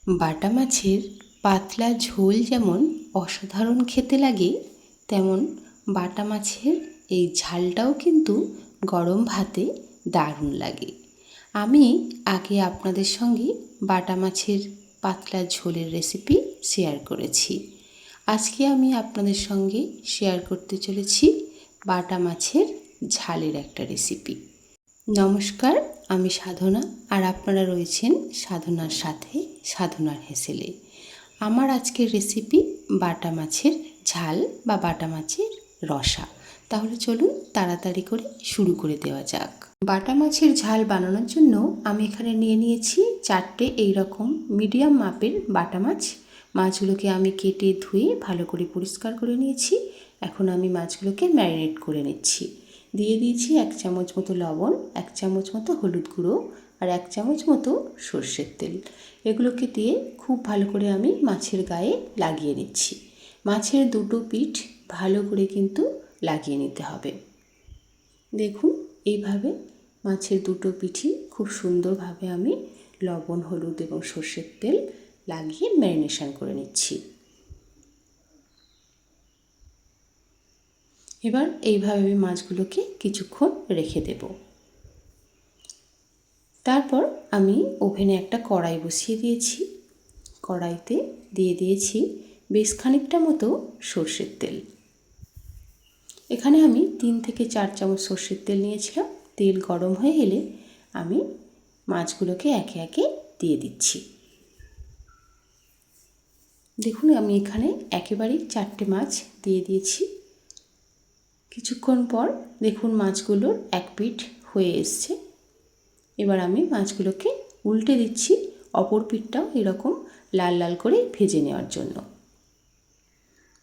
বাটা মাছের পাতলা ঝোল যেমন অসাধারণ খেতে লাগে, তেমন বাটা মাছের এই ঝালটাও কিন্তু গরম ভাতে দারুণ লাগে। আমি আগে আপনাদের সঙ্গে বাটা মাছের পাতলা ঝোলের রেসিপি শেয়ার করেছি। আজকে আমি আপনাদের সঙ্গে শেয়ার করতে চলেছি বাটা মাছের ঝালের একটা রেসিপি। নমস্কার, আমি সাধনা, আর আপনারা রয়েছেন সাধনার সাথে সাধনার হেসেলে। আমার আজকের রেসিপি বাটা মাছের ঝাল বা বাটা মাছের রসা। তাহলে চলুন তাড়াতাড়ি করে শুরু করে দেওয়া যাক। বাটা মাছের ঝাল বানানোর জন্য আমি এখানে নিয়ে নিয়েছি 4টে এইরকম মিডিয়াম মাপের বাটা মাছ। মাছগুলোকে আমি কেটে ধুয়ে ভালো করে পরিষ্কার করে নিয়েছি। এখন আমি মাছগুলোকে ম্যারিনেট করে নিচ্ছি। দিয়ে দিয়েছি 1 চামচ মতো লবণ, 1 চামচ মতো হলুদ গুঁড়ো আর 1 চামচ মতো সর্ষের তেল। এগুলোকে দিয়ে খুব ভালো করে আমি মাছের গায়ে লাগিয়ে নিচ্ছি। মাছের দুটো পিঠ ভালো করে কিন্তু লাগিয়ে নিতে হবে। দেখুন, এইভাবে মাছের দুটো পিঠই খুব সুন্দরভাবে আমি লবণ, হলুদ এবং সর্ষের তেল লাগিয়ে ম্যারিনেশন করে নিচ্ছি। এবার এইভাবে আমি মাছগুলোকে কিছুক্ষণ রেখে দেব। তারপর আমি ওভেনে একটা কড়াই বসিয়ে দিয়েছি। কড়াইতে দিয়ে দিয়েছি বেশ খানিকটা মতো সর্ষের তেল। এখানে আমি 3 থেকে 4 চামচ সর্ষের তেল নিয়েছিলাম। তেল গরম হয়ে এলে আমি মাছগুলোকে একে একে দিয়ে দিচ্ছি। দেখুন, আমি এখানে একেবারেই 4টে মাছ দিয়ে দিয়েছি। কিছুক্ষণ পর দেখুন মাছগুলোর এক পিঠ হয়ে এসছে। এবার আমি মাছগুলোকে উল্টে দিচ্ছি, অপর পিঠটাও এরকম লাল লাল করে ভেজে নেওয়ার জন্য।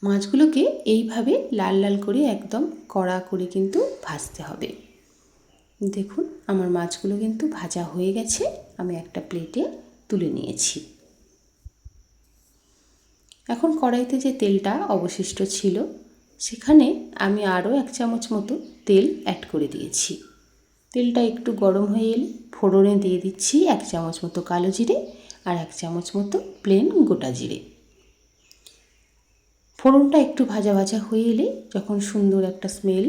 মাছগুলোকে এইভাবে লাল লাল করে একদম কড়া করে কিন্তু ভাজতে হবে। দেখুন, আমার মাছগুলো কিন্তু ভাজা হয়ে গেছে। আমি একটা প্লেটে তুলে নিয়েছি। এখন কড়াইতে যে তেলটা অবশিষ্ট ছিল সেখানে আমি আরও 1 চামচ মতো তেল অ্যাড করে দিয়েছি। তেলটা একটু গরম হয়ে এলে ফোড়নে দিয়ে দিচ্ছি 1 চামচ মতো কালো জিরে আর 1 চামচ মতো প্লেন গোটা জিরে। ফোড়নটা একটু ভাজা ভাজা হয়ে এলে যখন সুন্দর একটা স্মেল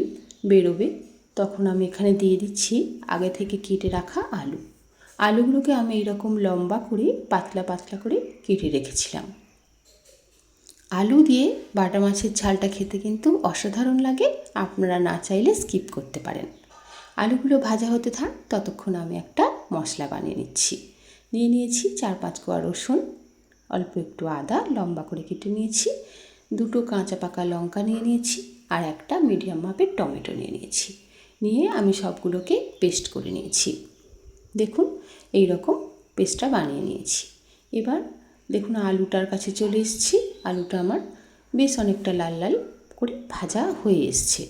বেরোবে, তখন আমি এখানে দিয়ে দিচ্ছি আগে থেকে কেটে রাখা আলু। আলুগুলোকে আমি এইরকম লম্বা করে পাতলা পাতলা করে কেটে রেখেছিলাম। আলু দিয়ে বাটা মাছের ঝালটা খেতে কিন্তু অসাধারণ লাগে। আপনারা না চাইলে স্কিপ করতে পারেন। আলুগুলো ভাজা হতে থাক, ততক্ষণ আমি একটা মশলা বানিয়ে নিচ্ছি। নিয়ে নিয়েছি 4-5 কোয়া রসুন, অল্প একটু আদা লম্বা করে কেটে নিয়েছি, 2টো কাঁচা পাকা লঙ্কা নিয়ে নিয়েছি আর একটা মিডিয়াম মাপের টমেটো নিয়ে নিয়েছি। নিয়ে আমি সবগুলোকে পেস্ট করে নিয়েছি। দেখুন, এই রকম পেস্টটা বানিয়ে নিয়েছি। এবার দেখুন আলুটার কাছে চলে এসেছি। আলুটা আমার বেশ অনেকটা লাল লাল করে ভাজা হয়ে এসছে।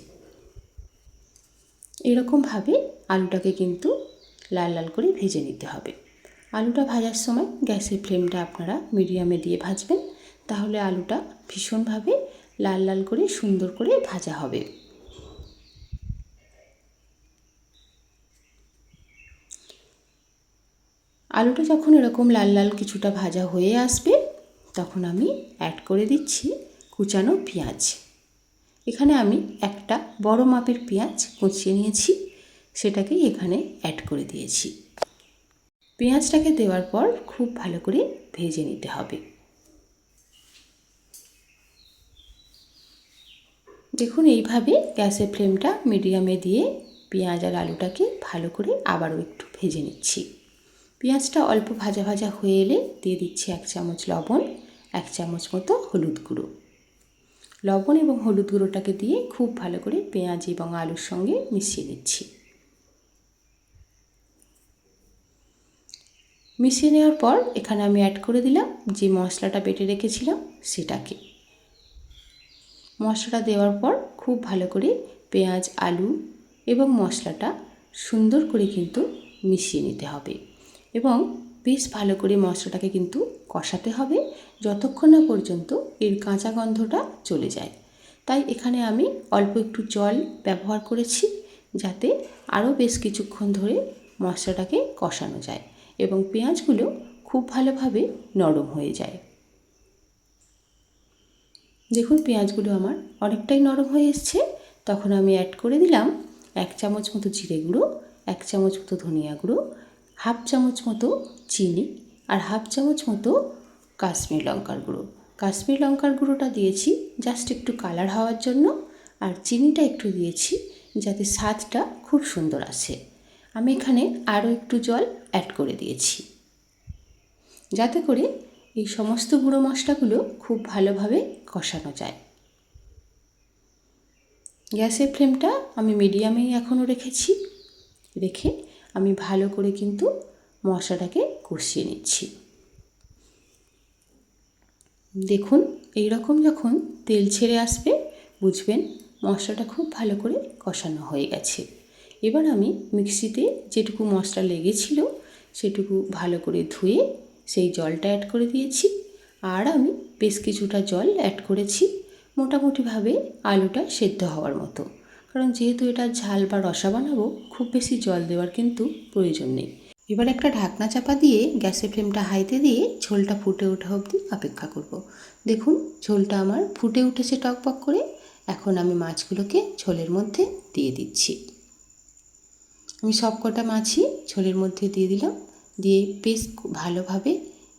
এরকমভাবে আলুটাকে কিন্তু লাল লাল করে ভেজে নিতে হবে। আলুটা ভাজার সময় গ্যাসের ফ্লেমটা আপনারা মিডিয়ামে দিয়ে ভাজবেন, তাহলে আলুটা ভীষণভাবে লাল লাল করে সুন্দর করে ভাজা হবে। আলুটা যখন এরকম লাল লাল কিছুটা ভাজা হয়ে আসবে, তখন আমি অ্যাড করে দিচ্ছি কুচানো পেঁয়াজ। এখানে আমি একটা বড় মাপের পেঁয়াজ কুচিয়ে নিয়েছি, সেটাকে এখানে অ্যাড করে দিয়েছি। পেঁয়াজটাকে দেওয়ার পর খুব ভালো করে ভেজে নিতে হবে। দেখুন, এইভাবে গ্যাসের ফ্লেমটা মিডিয়ামে দিয়ে পেঁয়াজ আর আলুটাকে ভালো করে আবারও একটু ভেজে নিচ্ছি। পেঁয়াজটা অল্প ভাজা ভাজা হয়ে এলে দিয়ে দিচ্ছি 1 চামচ লবণ, 1 চামচ মতো হলুদ গুঁড়ো। লবণ এবং হলুদ গুঁড়োটাকে দিয়ে খুব ভালো করে পেঁয়াজ এবং আলুর সঙ্গে মিশিয়ে নিচ্ছি। মিশিয়ে নেওয়ার পর এখানে আমি অ্যাড করে দিলাম যে মশলাটা বেটে রেখেছিলাম সেটাকে। মশলাটা দেওয়ার পর খুব ভালো করে পেঁয়াজ, আলু এবং মশলাটা সুন্দর করে কিন্তু মিশিয়ে নিতে হবে এবং বেশ ভালো করে মশলাটাকে কিন্তু কষাতে হবে যতক্ষণ না পর্যন্ত এর কাঁচা গন্ধটা চলে যায়। তাই এখানে আমি অল্প একটু জল ব্যবহার করেছি, যাতে আরও বেশ কিছুক্ষণ ধরে মশলাটাকে কষানো যায় এবং পেঁয়াজগুলো খুব ভালোভাবে নরম হয়ে যায়। দেখুন পেঁয়াজগুলো আমার অনেকটাই নরম হয়ে এসছে। তখন আমি অ্যাড করে দিলাম 1 চামচ মতো জিরে গুঁড়ো, 1 চামচ মতো ধনিয়া গুঁড়ো, হাফ চামচ মতো চিনি আর হাফ চামচ মতো কাশ্মীর লঙ্কার গুঁড়ো। কাশ্মীর লঙ্কার গুঁড়োটা দিয়েছি জাস্ট একটু কালার হওয়ার জন্য, আর চিনিটা একটু দিয়েছি যাতে স্বাদটা খুব সুন্দর আসে। আমি এখানে আরও একটু জল অ্যাড করে দিয়েছি যাতে করে এই সমস্ত গুঁড়ো মশলাগুলো খুব ভালোভাবে কষানো যায়। গ্যাসের ফ্লেমটা আমি মিডিয়ামেই এখনও রেখেছি। রেখে আমি ভালো করে কিন্তু মশলাটাকে কষিয়ে নিচ্ছি। দেখুন এই রকম যখন তেল ছেড়ে আসবে বুঝবেন মশলাটা খুব ভালো করে কষানো হয়ে গেছে। এবার আমি মিক্সিতে যেটুকু মশলা লেগেছিল সেটুকু ভালো করে ধুয়ে সেই জলটা অ্যাড করে দিয়েছি। আর আমি বেশ কিছুটা জল অ্যাড করেছি মোটামুটিভাবে আলুটা সেদ্ধ হওয়ার মতো, কারণ যেহেতু এটা ঝাল বা রসা বানাবো খুব বেশি জল দেওয়ার কিন্তু প্রয়োজন নেই। এবার একটা ঢাকনা চাপা দিয়ে গ্যাসের ফ্লেমটা হাইতে দিয়ে ঝোলটা ফুটে ওঠা অবধি অপেক্ষা করব। দেখুন ঝোলটা আমার ফুটে উঠেছে টকবক করে। এখন আমি মাছগুলোকে ঝোলের মধ্যে দিয়ে দিচ্ছি। আমি সব কটা মাছই ঝোলের মধ্যে দিয়ে দিলাম। দিয়ে বেশ ভালোভাবে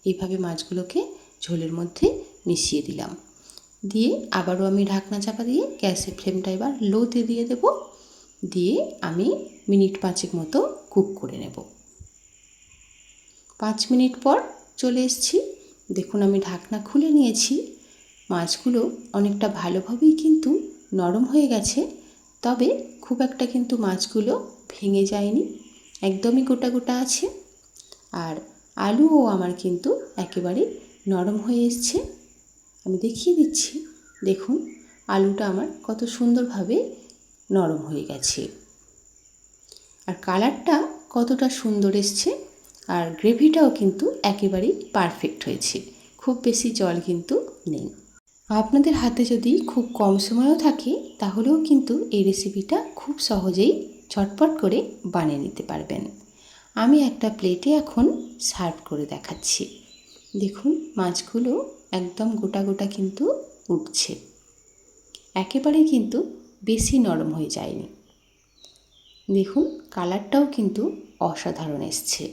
এইভাবে মাছগুলোকে ঝোলের মধ্যে মিশিয়ে দিলাম। দিয়ে আবারও আমি ঢাকনা চাপা দিয়ে গ্যাসের ফ্লেমটা এবার লোতে দিয়ে দেব। দিয়ে আমি মিনিট 5 মতো কুক করে নেব। 5 মিনিট পর চলে এসেছি। দেখুন আমি ঢাকনা খুলে নিয়েছি। মাছগুলো অনেকটা ভালোভাবেই কিন্তু নরম হয়ে গেছে, তবে খুব একটা কিন্তু মাছগুলো ভেঙে যায়নি, একদমই গোটা গোটা আছে। আর আলুও আমার কিন্তু একেবারে নরম হয়ে এসছে। আমি দেখিয়ে দিচ্ছি, দেখুন আলুটা আমার কত সুন্দরভাবে নরম হয়ে গেছে। আর কালারটা কতটা সুন্দর এসছে, আর গ্রেভিটাও কিন্তু একেবারেই পারফেক্ট হয়েছে। খুব বেশি জল কিন্তু নেই। আপনাদের হাতে যদি খুব কম সময়ও থাকে তাহলেও কিন্তু এই রেসিপিটা খুব সহজেই ঝটপট করে বানিয়ে নিতে পারবেন। আমি একটা প্লেটে এখন সার্ভ করে দেখাচ্ছি। দেখুন মাছগুলো একদম গোটা গোটা কিন্তু উঠছে, একেবারেই কিন্তু বেশি নরম হয়ে যায়নি। দেখুন কালারটাও কিন্তু অসাধারণ এসছে।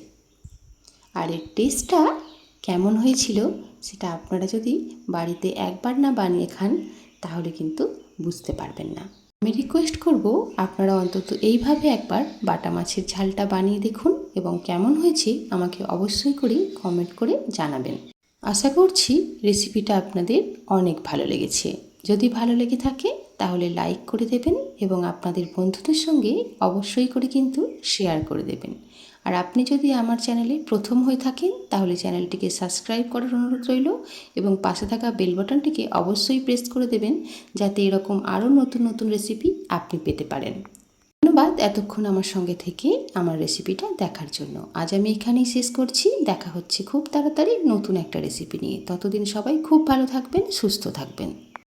আর এর টেস্টটা কেমন হয়েছিল সেটা আপনারা যদি বাড়িতে একবার না বানিয়ে খান তাহলে কিন্তু বুঝতে পারবেন না। আমি রিকোয়েস্ট করব আপনারা অন্তত এইভাবে একবার বাটা মাছের ঝালটা বানিয়ে দেখুন এবং কেমন হয়েছে আমাকে অবশ্যই করে কমেন্ট করে জানাবেন। আশা করছি রেসিপিটা আপনাদের অনেক ভালো লেগেছে। যদি ভালো লেগে থাকে তাহলে লাইক করে দেবেন এবং আপনাদের বন্ধুদের সঙ্গে অবশ্যই করে কিন্তু শেয়ার করে দেবেন। আর আপনি যদি আমার চ্যানেলে প্রথম হয়ে থাকেন তাহলে চ্যানেলটিকে সাবস্ক্রাইব করার অনুরোধ রইল এবং পাশে থাকা বেল বাটনটিকে অবশ্যই প্রেস করে দেবেন যাতে এরকম আরও নতুন নতুন রেসিপি আপনি পেতে পারেন। ধন্যবাদ এতক্ষণ আমার সঙ্গে থেকে আমার রেসিপিটা দেখার জন্য। আজ আমি এখানেই শেষ করছি। দেখা হচ্ছে খুব তাড়াতাড়ি নতুন একটা রেসিপি নিয়ে। ততদিন সবাই খুব ভালো থাকবেন, সুস্থ থাকবেন।